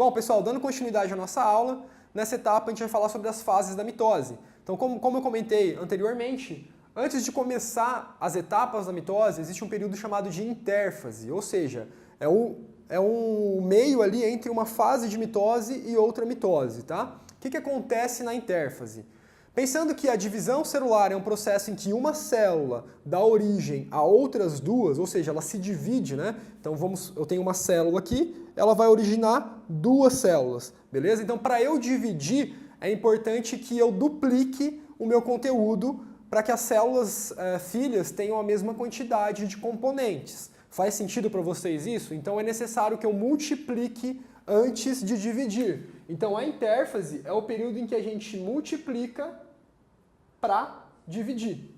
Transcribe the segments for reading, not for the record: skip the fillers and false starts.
Bom, pessoal, dando continuidade à nossa aula, nessa etapa a gente vai falar sobre as fases da mitose. Então, como eu comentei anteriormente, antes de começar as etapas da mitose, existe um período chamado de intérfase, ou seja, é um meio ali entre uma fase de mitose e outra mitose, tá? O que acontece na intérfase? Pensando que a divisão celular é um processo em que uma célula dá origem a outras duas, ou seja, ela se divide, né? Então eu tenho uma célula aqui, ela vai originar duas células, beleza? Então para eu dividir, é importante que eu duplique o meu conteúdo para que as células filhas tenham a mesma quantidade de componentes. Faz sentido para vocês isso? Então é necessário que eu multiplique antes de dividir. Então a intérfase é o período em que a gente multiplica para dividir,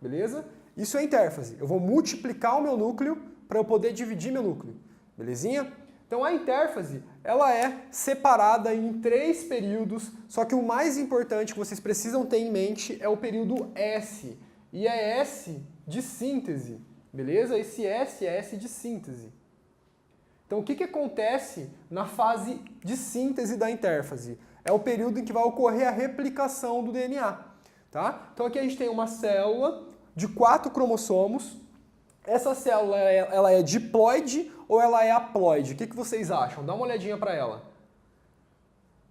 beleza? Isso é intérfase. Eu vou multiplicar o meu núcleo para eu poder dividir meu núcleo, belezinha? Então a intérfase, ela é separada em 3 períodos, só que o mais importante que vocês precisam ter em mente é o período S, e é S de síntese, beleza? Esse S é S de síntese. Então o que acontece na fase de síntese da intérfase? É o período em que vai ocorrer a replicação do DNA. Tá? Então aqui a gente tem uma célula de 4 cromossomos. Essa célula ela é diploide ou ela é haploide? O que vocês acham? Dá uma olhadinha para ela.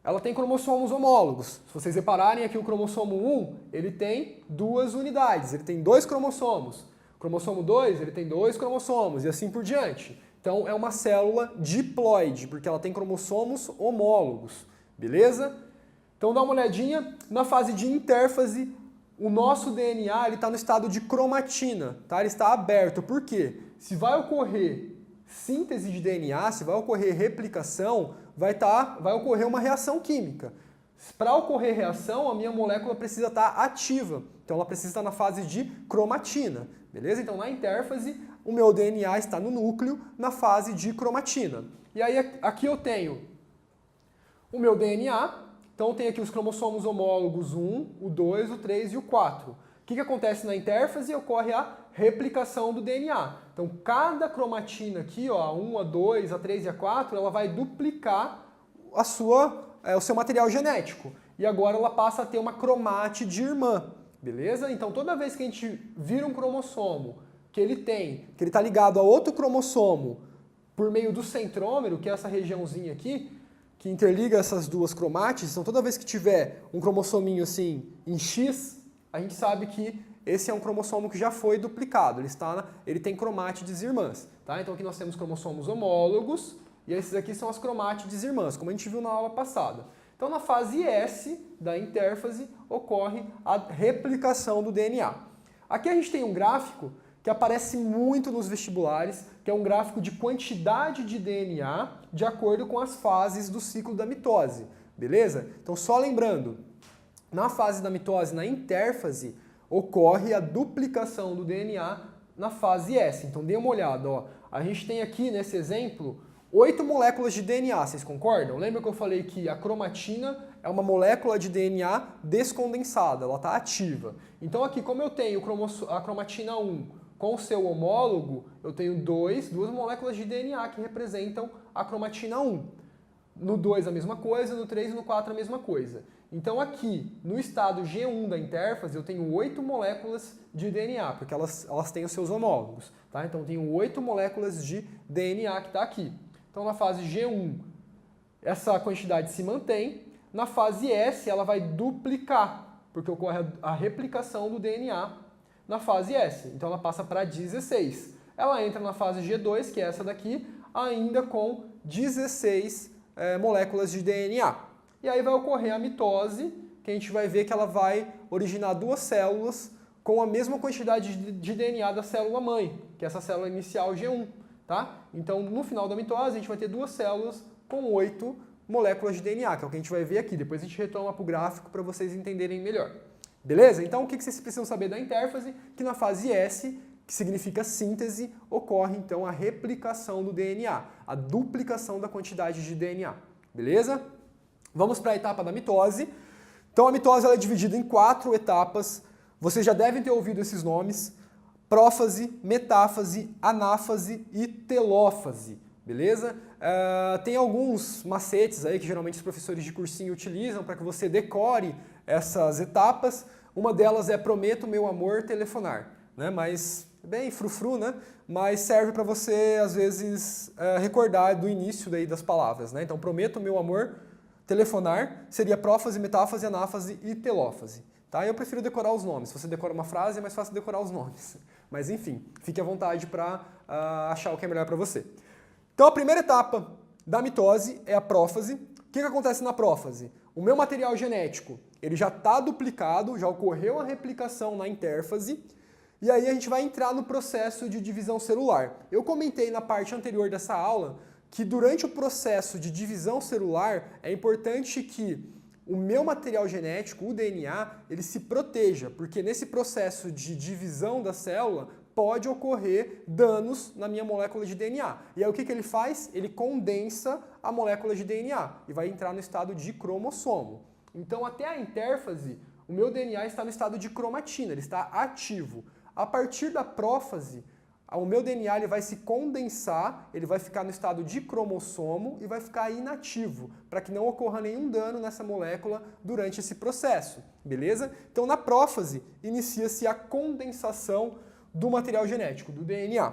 Ela tem cromossomos homólogos. Se vocês repararem aqui o cromossomo 1, ele tem 2 unidades, ele tem 2 cromossomos. O cromossomo 2, ele tem 2 cromossomos e assim por diante. Então é uma célula diploide, porque ela tem cromossomos homólogos, beleza? Então dá uma olhadinha, na fase de intérfase, o nosso DNA está no estado de cromatina, tá? Ele está aberto. Por quê? Se vai ocorrer síntese de DNA, se vai ocorrer replicação, vai ocorrer uma reação química. Para ocorrer reação, a minha molécula precisa estar ativa, então ela precisa estar na fase de cromatina, beleza? Então na intérfase, o meu DNA está no núcleo, na fase de cromatina. E aí aqui eu tenho o meu DNA, então tem aqui os cromossomos homólogos 1, o 2, o 3 e o 4. O que acontece na intérfase? Ocorre a replicação do DNA. Então cada cromatina aqui, ó, a 1, a 2, a 3 e a 4, ela vai duplicar o seu material genético. E agora ela passa a ter uma cromátide irmã, beleza? Então toda vez que a gente vira um cromossomo que ele está ligado a outro cromossomo por meio do centrômero, que é essa regiãozinha aqui, que interliga essas duas cromátides, então toda vez que tiver um cromossominho assim em X, a gente sabe que esse é um cromossomo que já foi duplicado, ele tem cromátides irmãs. Tá? Então aqui nós temos cromossomos homólogos, e esses aqui são as cromátides irmãs, como a gente viu na aula passada. Então na fase S da intérfase ocorre a replicação do DNA. Aqui a gente tem um gráfico que aparece muito nos vestibulares, que é um gráfico de quantidade de DNA de acordo com as fases do ciclo da mitose, beleza? Então só lembrando, na fase da mitose, na intérfase, ocorre a duplicação do DNA na fase S. Então dê uma olhada, ó. A gente tem aqui nesse exemplo 8 moléculas de DNA, vocês concordam? Lembra que eu falei que a cromatina é uma molécula de DNA descondensada, ela está ativa. Então aqui, como eu tenho a cromatina 1 com o seu homólogo, eu tenho duas moléculas de DNA que representam a cromatina 1. No 2 a mesma coisa, no 3 e no 4 a mesma coisa. Então aqui, no estado G1 da intérfase, eu tenho 8 moléculas de DNA, porque elas têm os seus homólogos. Tá? Então eu tenho 8 moléculas de DNA que está aqui. Então na fase G1, essa quantidade se mantém. Na fase S, ela vai duplicar, porque ocorre a replicação do DNA na fase S. Então ela passa para 16. Ela entra na fase G2, que é essa daqui, ainda com 16 moléculas de DNA. E aí vai ocorrer a mitose, que a gente vai ver que ela vai originar 2 células com a mesma quantidade de DNA da célula mãe, que é essa célula inicial G1. Tá? Então no final da mitose a gente vai ter 2 células com 8 moléculas de DNA, que é o que a gente vai ver aqui. Depois a gente retoma para o gráfico para vocês entenderem melhor. Beleza? Então o que vocês precisam saber da intérfase? Que na fase S, que significa síntese, ocorre então a replicação do DNA, a duplicação da quantidade de DNA. Beleza? Vamos para a etapa da mitose. Então a mitose ela é dividida em 4 etapas. Vocês já devem ter ouvido esses nomes: prófase, metáfase, anáfase e telófase. beleza? Tem alguns macetes aí que geralmente os professores de cursinho utilizam para que você decore essas etapas. Uma delas é prometo, meu amor, telefonar, né? Mas bem frufru, né? Mas serve para você, às vezes, recordar do início daí das palavras, né? Então, prometo, meu amor, telefonar seria prófase, metáfase, anáfase e telófase. Tá? Eu prefiro decorar os nomes. Se você decora uma frase, é mais fácil decorar os nomes. Mas enfim, fique à vontade para achar o que é melhor para você. Então a primeira etapa da mitose é a prófase. O que acontece na prófase? O meu material genético ele já está duplicado, já ocorreu a replicação na intérfase, e aí a gente vai entrar no processo de divisão celular. Eu comentei na parte anterior dessa aula que durante o processo de divisão celular é importante que o meu material genético, o DNA, ele se proteja, porque nesse processo de divisão da célula pode ocorrer danos na minha molécula de DNA. E aí o que ele faz? Ele condensa a molécula de DNA e vai entrar no estado de cromossomo. Então até a intérfase, o meu DNA está no estado de cromatina, ele está ativo. A partir da prófase, o meu DNA ele vai se condensar, ele vai ficar no estado de cromossomo e vai ficar inativo, para que não ocorra nenhum dano nessa molécula durante esse processo, beleza? Então na prófase inicia-se a condensação do material genético, do DNA.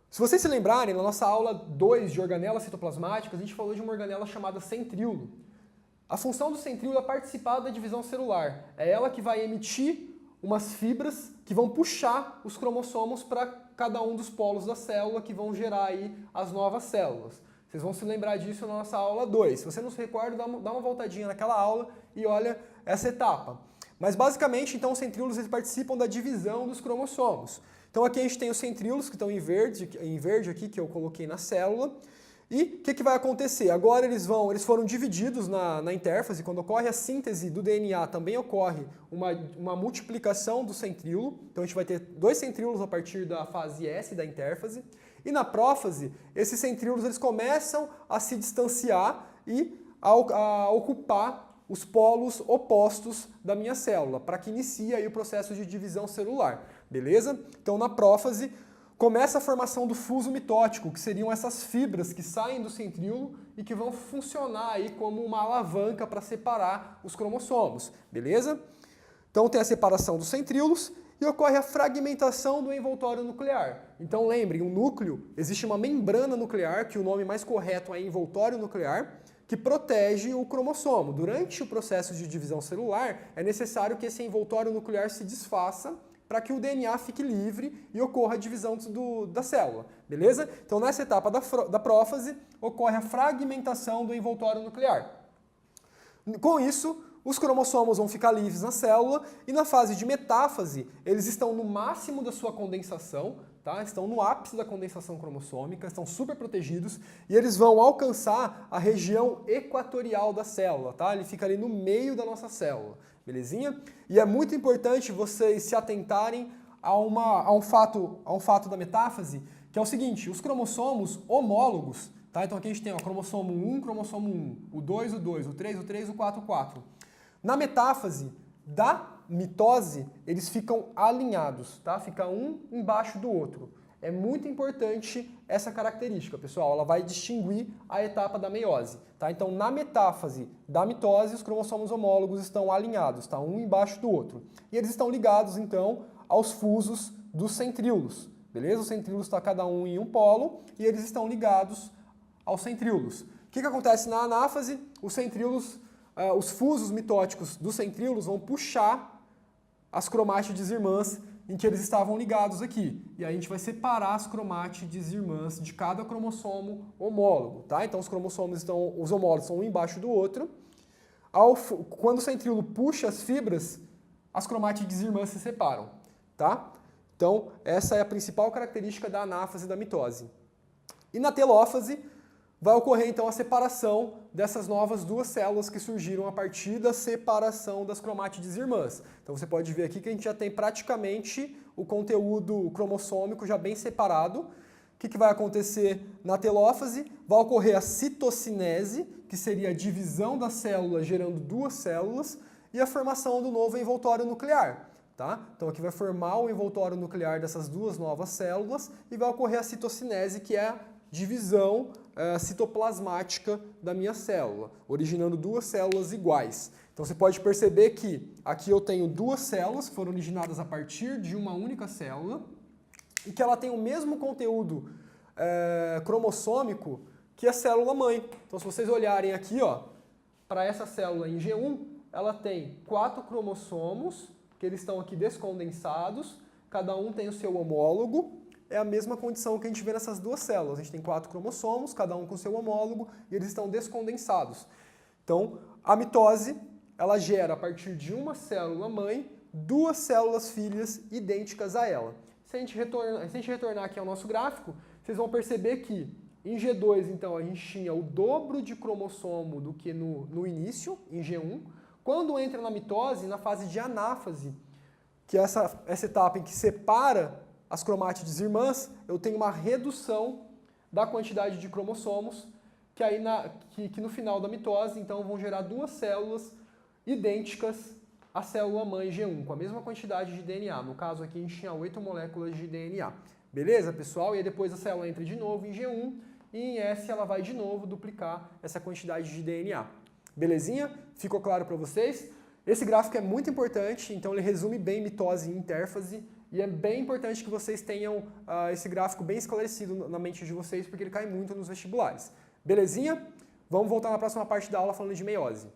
Se vocês se lembrarem, na nossa aula 2 de organelas citoplasmáticas, a gente falou de uma organela chamada centríolo. A função do centríolo é participar da divisão celular, é ela que vai emitir umas fibras que vão puxar os cromossomos para cada um dos polos da célula que vão gerar aí as novas células. Vocês vão se lembrar disso na nossa aula 2. Se você não se recorda, dá uma voltadinha naquela aula e olha essa etapa. Mas basicamente, então, os centríolos eles participam da divisão dos cromossomos. Então aqui a gente tem os centríolos que estão em verde aqui, que eu coloquei na célula. E o que vai acontecer? Agora eles foram divididos na intérfase, quando ocorre a síntese do DNA, também ocorre uma multiplicação do centríolo. Então a gente vai ter 2 centríolos a partir da fase S da intérfase. E na prófase, esses centríolos eles começam a se distanciar e a ocupar os polos opostos da minha célula, para que inicie aí o processo de divisão celular, beleza? Então na prófase, começa a formação do fuso mitótico, que seriam essas fibras que saem do centríolo e que vão funcionar aí como uma alavanca para separar os cromossomos, beleza? Então tem a separação dos centríolos e ocorre a fragmentação do envoltório nuclear. Então lembrem, o núcleo, existe uma membrana nuclear, que o nome mais correto é envoltório nuclear, que protege o cromossomo. Durante o processo de divisão celular, é necessário que esse envoltório nuclear se desfaça para que o DNA fique livre e ocorra a divisão da célula, beleza? Então, nessa etapa da prófase, ocorre a fragmentação do envoltório nuclear. Com isso, os cromossomos vão ficar livres na célula e na fase de metáfase, eles estão no máximo da sua condensação, tá? Estão no ápice da condensação cromossômica, estão super protegidos e eles vão alcançar a região equatorial da célula, tá? Ele fica ali no meio da nossa célula. Belezinha? E é muito importante vocês se atentarem a um fato da metáfase, que é o seguinte, os cromossomos homólogos, tá? Então aqui a gente tem o cromossomo 1, cromossomo 1, o 2, o 2, o 3, o 3, o 4, o 4. Na metáfase da mitose, eles ficam alinhados, tá? Fica um embaixo do outro. É muito importante essa característica, pessoal. Ela vai distinguir a etapa da meiose. Tá? Então, na metáfase da mitose, os cromossomos homólogos estão alinhados, tá? Um embaixo do outro. E eles estão ligados, então, aos fusos dos centríolos. Beleza? Os centríolos estão cada um em um polo e eles estão ligados aos centríolos. O que acontece na anáfase? Os centríolos, os fusos mitóticos dos centríolos vão puxar as cromátides irmãs em que eles estavam ligados aqui. E aí a gente vai separar as cromátides irmãs de cada cromossomo homólogo, tá? Então os homólogos estão um embaixo do outro. Quando o centríolo puxa as fibras, as cromátides irmãs se separam, tá? Então essa é a principal característica da anáfase da mitose. E na telófase vai ocorrer então a separação dessas novas duas células que surgiram a partir da separação das cromátides irmãs. Então você pode ver aqui que a gente já tem praticamente o conteúdo cromossômico já bem separado. O que vai acontecer na telófase? Vai ocorrer a citocinese, que seria a divisão da célula gerando duas células, e a formação do novo envoltório nuclear. Tá? Então aqui vai formar o envoltório nuclear dessas duas novas células e vai ocorrer a citocinese, que é divisão citoplasmática da minha célula, originando duas células iguais. Então você pode perceber que aqui eu tenho duas células que foram originadas a partir de uma única célula e que ela tem o mesmo conteúdo cromossômico que a célula mãe. Então se vocês olharem aqui, para essa célula em G1, ela tem 4 cromossomos, que eles estão aqui descondensados, cada um tem o seu homólogo. É a mesma condição que a gente vê nessas duas células. A gente tem 4 cromossomos, cada um com seu homólogo, e eles estão descondensados. Então, a mitose, ela gera, a partir de uma célula mãe, duas células filhas idênticas a ela. Se a gente retornar aqui ao nosso gráfico, vocês vão perceber que em G2, então, a gente tinha o dobro de cromossomo do que no início, em G1. Quando entra na mitose, na fase de anáfase, que é essa etapa em que separa as cromátides irmãs, eu tenho uma redução da quantidade de cromossomos, que aí que no final da mitose, então, vão gerar duas células idênticas à célula mãe G1, com a mesma quantidade de DNA. No caso aqui, a gente tinha 8 moléculas de DNA. Beleza, pessoal? E aí depois a célula entra de novo em G1, e em S ela vai de novo duplicar essa quantidade de DNA. Belezinha? Ficou claro para vocês? Esse gráfico é muito importante, então ele resume bem mitose e intérfase, e é bem importante que vocês tenham esse gráfico bem esclarecido na mente de vocês, porque ele cai muito nos vestibulares. Belezinha? Vamos voltar na próxima parte da aula falando de meiose.